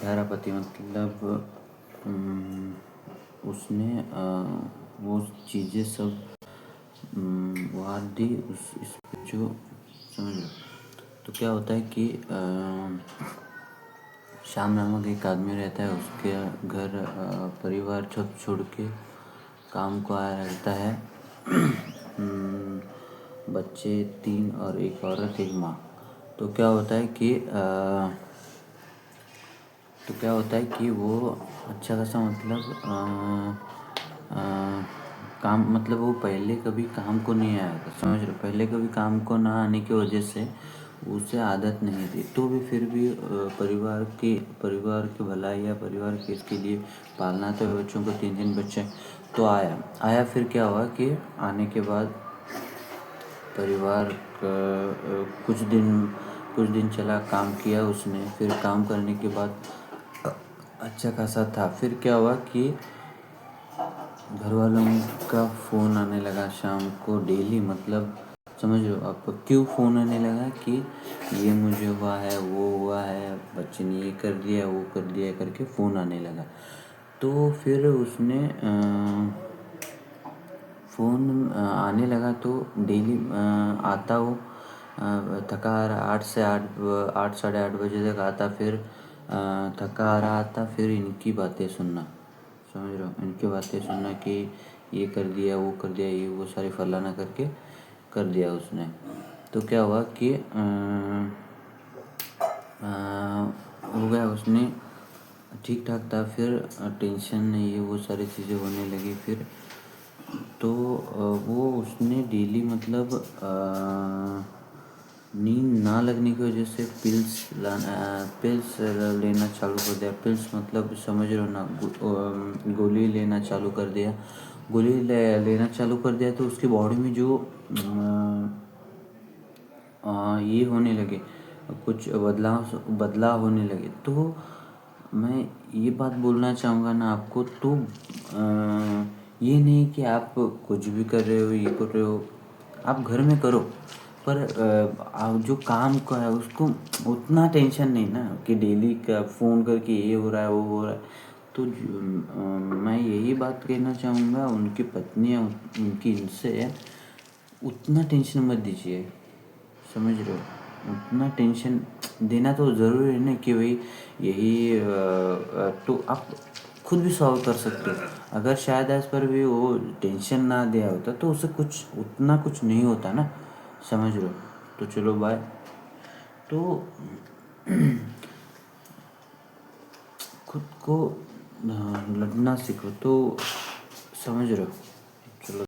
धारापति मतलब उसने वो चीज़ें सब वार दी इस पे जो समझ लो। तो क्या होता है कि श्याम नामक एक आदमी रहता है, उसके घर परिवार छोड़ के काम को आया रहता है। बच्चे 3 और एक औरत एक माँ। तो क्या होता है कि वो अच्छा खासा मतलब काम मतलब वो पहले कभी काम को नहीं आया था, समझ रहे हो। पहले कभी काम को ना आने की वजह से उसे आदत नहीं थी, तो भी फिर भी परिवार की भलाई या परिवार के इसके लिए पालना तो बच्चों को 3 बच्चे। तो आया फिर क्या हुआ कि आने के बाद परिवार कुछ दिन चला, काम किया उसने। फिर काम करने के बाद अच्छा खासा था। फिर क्या हुआ कि घर वालों का फ़ोन आने लगा शाम को डेली, मतलब समझ लो आप। क्यों फ़ोन आने लगा कि ये मुझे हुआ है, वो हुआ है, बच्चे ने ये कर दिया, वो कर दिया करके फ़ोन आने लगा। तो फिर उसने फ़ोन आने लगा तो डेली आता वो थका आ रहा 8 साढ़े 8 बजे तक आता। फिर थका आ रहा आता, फिर इनकी बातें सुनना, समझ रहे हो। इनकी बातें सुनना कि ये कर दिया, वो कर दिया, ये वो सारी फलाना करके कर दिया उसने। तो क्या हुआ कि हो गया उसने ठीक ठाक था। फिर टेंशन नहीं, ये वो सारी चीज़ें होने लगी। फिर तो वो उसने डेली मतलब नींद ना लगने की वजह से पिल्स लेना चालू कर दिया। पिल्स मतलब समझ रहे हो ना, गोली लेना चालू कर दिया। लेना चालू कर दिया तो उसकी बॉडी में जो ये होने लगे, कुछ बदलाव होने लगे। तो मैं ये बात बोलना चाहूँगा ना आपको, तो ये नहीं कि आप कुछ भी कर रहे हो, ये कर रहे हो, आप घर में करो, पर आप जो काम का है उसको उतना टेंशन नहीं ना कि डेली का फ़ोन करके ये हो रहा है, वो हो रहा है। तो मैं यही बात कहना चाहूँगा उनकी पत्नियाँ उनकी इनसे, उतना टेंशन मत दीजिए, समझ रहे हो। उतना टेंशन देना तो ज़रूरी है ना कि भाई यही तो आप खुद भी सॉल्व कर सकते हो। अगर शायद आज पर भी वो टेंशन ना दिया होता तो उसे उतना कुछ नहीं होता ना, समझ रहे हो। तो चलो बाय। तो खुद को लड़ना सीखो, तो समझ रहे हो।